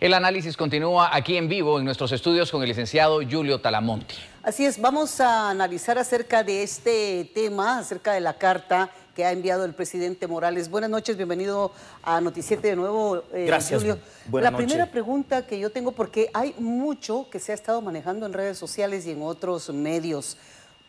El análisis continúa aquí en vivo en nuestros estudios con el licenciado Julio Talamonti. Así es, vamos a analizar acerca de este tema, acerca de la carta que ha enviado el presidente Morales. Buenas noches, bienvenido a Noticiete de nuevo, Gracias, Julio. buenas La noches. primera pregunta que yo tengo, porque hay mucho que se ha estado manejando en redes sociales y en otros medios.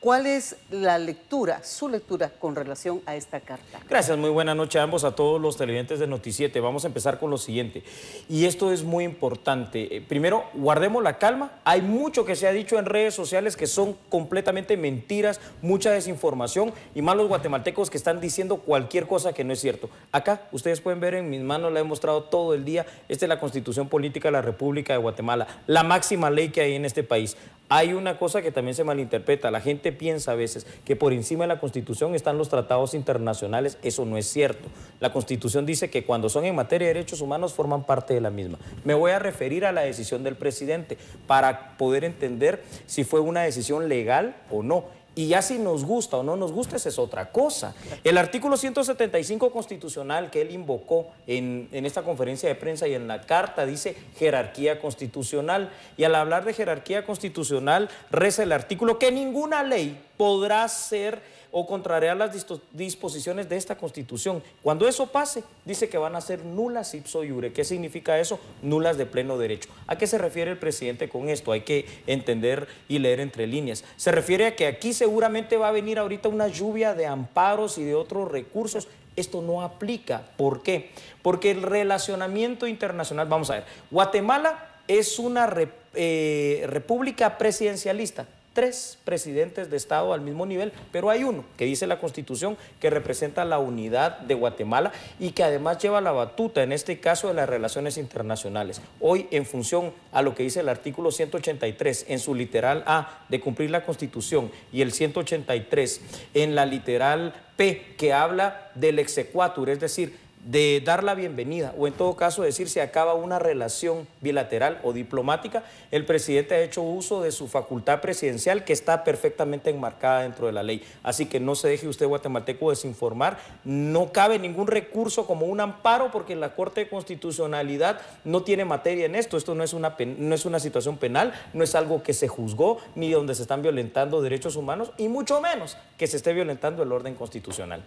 ¿Cuál es la lectura, su lectura con relación a esta carta? Gracias, muy buena noche a ambos, a todos los televidentes de Noticiete. Vamos a empezar con lo siguiente, y esto es muy importante. Primero, guardemos la calma. Hay mucho que se ha dicho en redes sociales que son completamente mentiras, mucha desinformación y más los guatemaltecos que están diciendo cualquier cosa que no es cierto. Acá, ustedes pueden ver en mis manos, la he mostrado todo el día. Esta es la Constitución Política de la República de Guatemala, la máxima ley que hay en este país. Hay una cosa que también se malinterpreta. La gente piensa a veces que por encima de la Constitución están los tratados internacionales. Eso no es cierto. La Constitución dice que cuando son en materia de derechos humanos forman parte de la misma. Me voy a referir a la decisión del presidente para poder entender si fue una decisión legal o no. Y ya si nos gusta o no nos gusta, esa es otra cosa. El artículo 175 constitucional que él invocó en esta conferencia de prensa y en la carta dice jerarquía constitucional. Y al hablar de jerarquía constitucional, reza el artículo que ninguna ley podrá ser o contrariar las disposiciones de esta Constitución. Cuando eso pase, dice que van a ser nulas ipso iure. ¿Qué significa eso? Nulas de pleno derecho. ¿A qué se refiere el presidente con esto? Hay que entender y leer entre líneas. Se refiere a que aquí seguramente va a venir ahorita una lluvia de amparos y de otros recursos. Esto no aplica. ¿Por qué? Porque el relacionamiento internacional, vamos a ver, Guatemala es una república presidencialista. 3 presidentes de Estado al mismo nivel, pero hay uno que dice la Constitución que representa la unidad de Guatemala y que además lleva la batuta, en este caso, de las relaciones internacionales. Hoy, en función a lo que dice el artículo 183 en su literal A de cumplir la Constitución y el 183 en la literal P que habla del exequatur, es decir, de dar la bienvenida o en todo caso decir si acaba una relación bilateral o diplomática, el presidente ha hecho uso de su facultad presidencial que está perfectamente enmarcada dentro de la ley. Así que no se deje usted, guatemalteco, desinformar. No cabe ningún recurso como un amparo porque la Corte de Constitucionalidad no tiene materia en esto. Esto no es una situación penal, no es algo que se juzgó ni donde se están violentando derechos humanos y mucho menos que se esté violentando el orden constitucional.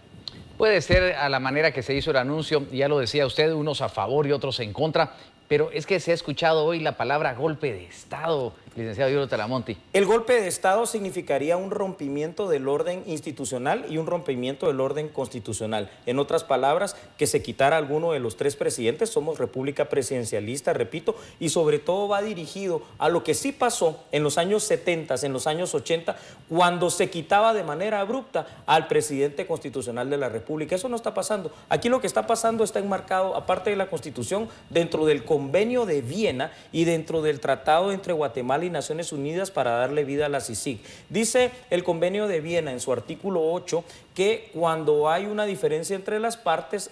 Puede ser a la manera que se hizo el anuncio, ya lo decía usted, unos a favor y otros en contra, pero es que se ha escuchado hoy la palabra golpe de Estado, licenciado Julio Talamonti. El golpe de Estado significaría un rompimiento del orden institucional y un rompimiento del orden constitucional. En otras palabras, que se quitara alguno de los 3 presidentes. Somos república presidencialista, repito, y sobre todo va dirigido a lo que sí pasó en los años 70, en los años 80, cuando se quitaba de manera abrupta al presidente constitucional de la República. Eso no está pasando. Aquí lo que está pasando está enmarcado, aparte de la Constitución, dentro del Convenio de Viena y dentro del tratado entre Guatemala y Naciones Unidas para darle vida a la CICIG. Dice el Convenio de Viena en su artículo 8 que cuando hay una diferencia entre las partes,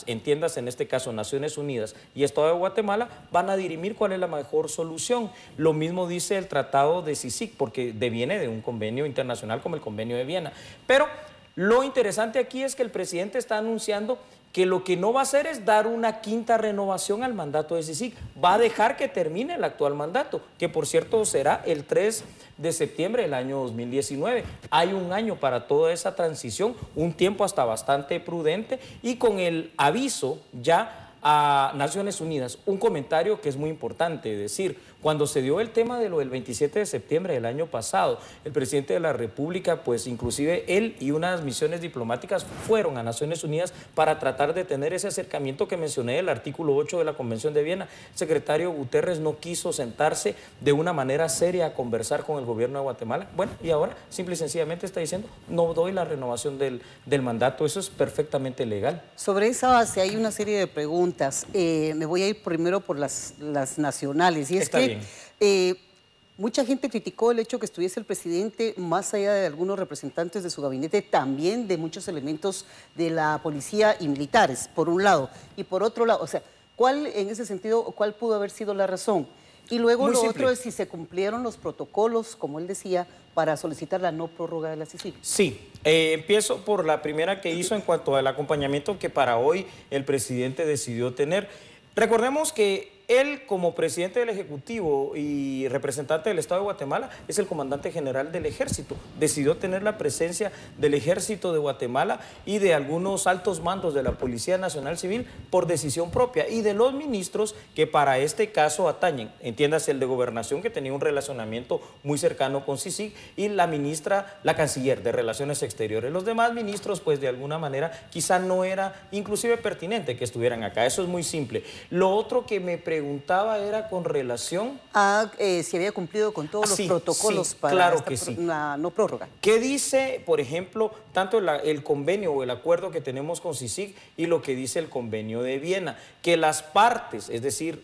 entiéndase en este caso Naciones Unidas y Estado de Guatemala, van a dirimir cuál es la mejor solución. Lo mismo dice el tratado de CICIG, porque deviene de un convenio internacional como el Convenio de Viena. Pero lo interesante aquí es que el presidente está anunciando que lo que no va a hacer es dar una 5ª renovación al mandato de CICIG. Va a dejar que termine el actual mandato, que por cierto será el 3 de septiembre del año 2019. Hay un año para toda esa transición, un tiempo hasta bastante prudente y con el aviso ya a Naciones Unidas, un comentario que es muy importante decir. Cuando se dio el tema de lo del 27 de septiembre del año pasado, el presidente de la República, pues inclusive él y unas misiones diplomáticas fueron a Naciones Unidas para tratar de tener ese acercamiento que mencioné del artículo 8 de la Convención de Viena. El secretario Guterres no quiso sentarse de una manera seria a conversar con el gobierno de Guatemala. Bueno, y ahora simple y sencillamente está diciendo, no doy la renovación del mandato. Eso es perfectamente legal. Sobre esa base hay una serie de preguntas. Me voy a ir primero por las nacionales. Y es Está que bien. mucha gente criticó el hecho que estuviese el presidente, más allá de algunos representantes de su gabinete, también de muchos elementos de la policía y militares, por un lado. Y por otro lado, o sea, ¿cuál en ese sentido, cuál pudo haber sido la razón? Y luego Muy lo simple. otro es si se cumplieron los protocolos, como él decía, para solicitar la no prórroga de la CICIG. Sí, empiezo por la primera que hizo en cuanto al acompañamiento que para hoy el presidente decidió tener. Recordemos que Él, como presidente del Ejecutivo y representante del Estado de Guatemala, es el comandante general del Ejército. Decidió tener la presencia del Ejército de Guatemala y de algunos altos mandos de la Policía Nacional Civil por decisión propia y de los ministros que para este caso atañen. Entiéndase el de Gobernación, que tenía un relacionamiento muy cercano con CICIG, y la ministra, la canciller de Relaciones Exteriores. Los demás ministros, pues de alguna manera, quizá no era inclusive pertinente que estuvieran acá. Eso es muy simple. Lo otro que me preguntaba era con relación a si había cumplido con todos los protocolos para claro que sí. Una no prórroga. ¿Qué dice, por ejemplo, tanto el convenio o el acuerdo que tenemos con CICIG y lo que dice el convenio de Viena? Que las partes, es decir,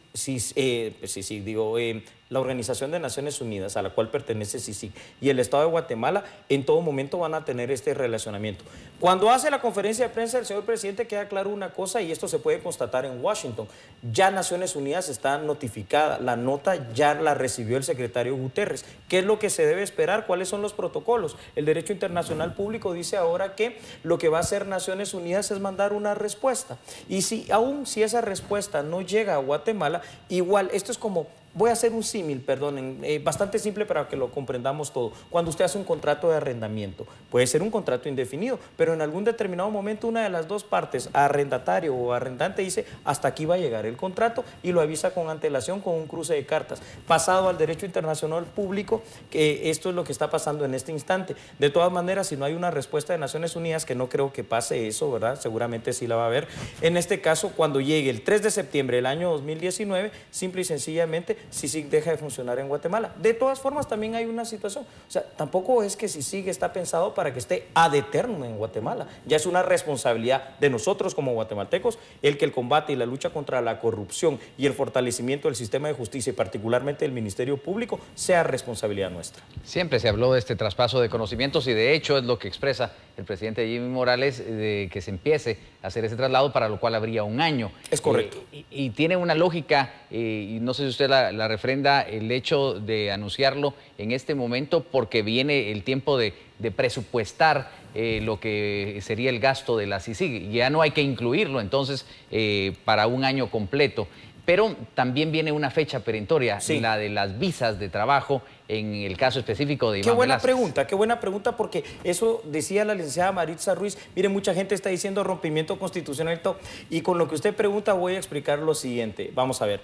la Organización de Naciones Unidas, a la cual pertenece CICIG, y el Estado de Guatemala, en todo momento van a tener este relacionamiento. Cuando hace la conferencia de prensa el señor presidente, queda claro una cosa, y esto se puede constatar en Washington. Ya Naciones Unidas está notificada, la nota ya la recibió el secretario Guterres. ¿Qué es lo que se debe esperar? ¿Cuáles son los protocolos? El derecho internacional público dice ahora que lo que va a hacer Naciones Unidas es mandar una respuesta. Y aún si esa respuesta no llega a Guatemala, igual, esto es como... Voy a hacer un símil, perdonen, bastante simple para que lo comprendamos todo. Cuando usted hace un contrato de arrendamiento, puede ser un contrato indefinido, pero en algún determinado momento una de las dos partes, arrendatario o arrendante, dice hasta aquí va a llegar el contrato y lo avisa con antelación, con un cruce de cartas. Pasado al derecho internacional público, que esto es lo que está pasando en este instante. De todas maneras, si no hay una respuesta de Naciones Unidas, que no creo que pase eso, ¿verdad? Seguramente sí la va a haber. En este caso, cuando llegue el 3 de septiembre del año 2019, simple y sencillamente, CICIG deja de funcionar en Guatemala. De todas formas, también hay una situación. O sea, tampoco es que CICIG está pensado para que esté ad eternum en Guatemala. Ya es una responsabilidad de nosotros como guatemaltecos el que el combate y la lucha contra la corrupción y el fortalecimiento del sistema de justicia y particularmente del Ministerio Público sea responsabilidad nuestra. Siempre se habló de este traspaso de conocimientos y de hecho es lo que expresa el presidente Jimmy Morales, de que se empiece a hacer ese traslado, para lo cual habría un año. Es correcto. Y tiene una lógica, y no sé si usted la refrenda, el hecho de anunciarlo en este momento, porque viene el tiempo de presupuestar lo que sería el gasto de la CICIG. Ya no hay que incluirlo entonces para un año completo. Pero también viene una fecha perentoria, sí, la de las visas de trabajo, en el caso específico de Iván Qué buena pregunta, porque eso decía la licenciada Maritza Ruiz. Mire, mucha gente está diciendo rompimiento constitucional y con lo que usted pregunta voy a explicar lo siguiente. Vamos a ver.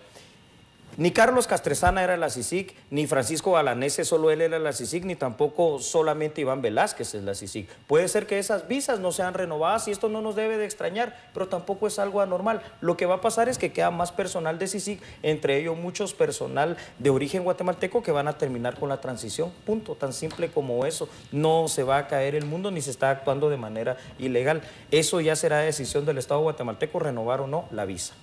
Ni Carlos Castresana era la CICIG, ni Francisco Balanese solo él era la CICIG, ni tampoco solamente Iván Velázquez es la CICIG. Puede ser que esas visas no sean renovadas y esto no nos debe de extrañar, pero tampoco es algo anormal. Lo que va a pasar es que queda más personal de CICIG, entre ellos muchos personal de origen guatemalteco que van a terminar con la transición. Punto, tan simple como eso. No se va a caer el mundo ni se está actuando de manera ilegal. Eso ya será decisión del Estado guatemalteco, renovar o no la visa.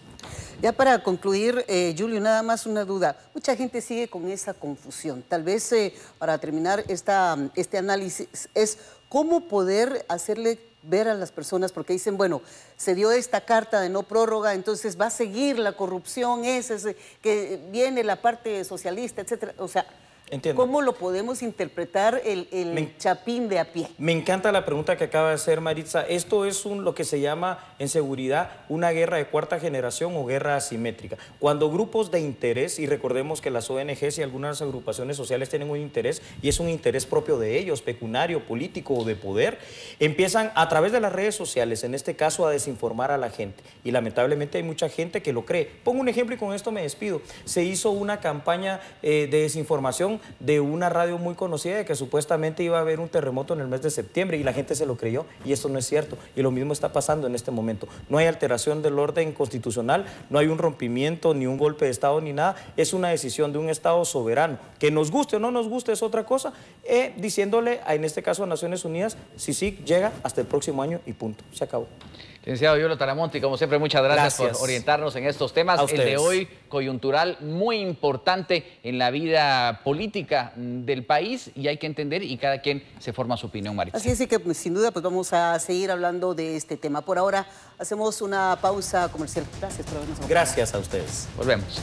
Ya para concluir, Julio, nada más una duda. Mucha gente sigue con esa confusión. Tal vez para terminar este análisis es cómo poder hacerle ver a las personas, porque dicen, bueno, se dio esta carta de no prórroga, entonces va a seguir la corrupción, que viene la parte socialista, etcétera. O sea, entiendo. ¿Cómo lo podemos interpretar el chapín de a pie? Me encanta la pregunta que acaba de hacer Maritza. Esto es lo que se llama en seguridad una guerra de cuarta generación o guerra asimétrica. Cuando grupos de interés, y recordemos que las ONGs y algunas agrupaciones sociales tienen un interés, y es un interés propio de ellos, pecuniario, político o de poder, empiezan a través de las redes sociales, en este caso, a desinformar a la gente. Y lamentablemente hay mucha gente que lo cree. Pongo un ejemplo y con esto me despido. Se hizo una campaña de desinformación de una radio muy conocida de que supuestamente iba a haber un terremoto en el mes de septiembre y la gente se lo creyó y esto no es cierto y lo mismo está pasando en este momento. No hay alteración del orden constitucional, no hay un rompimiento ni un golpe de Estado ni nada, es una decisión de un Estado soberano. Que nos guste o no nos guste es otra cosa, diciéndole en este caso a Naciones Unidas, CICIG llega hasta el próximo año y punto, se acabó. Licenciado Julio Taramonte, como siempre, muchas gracias por orientarnos en estos temas. El de hoy, coyuntural, muy importante en la vida política del país y hay que entender y cada quien se forma su opinión, Maritza. Así es que sin duda pues vamos a seguir hablando de este tema. Por ahora hacemos una pausa comercial. Gracias por habernos acompañado. Gracias a ustedes. Volvemos.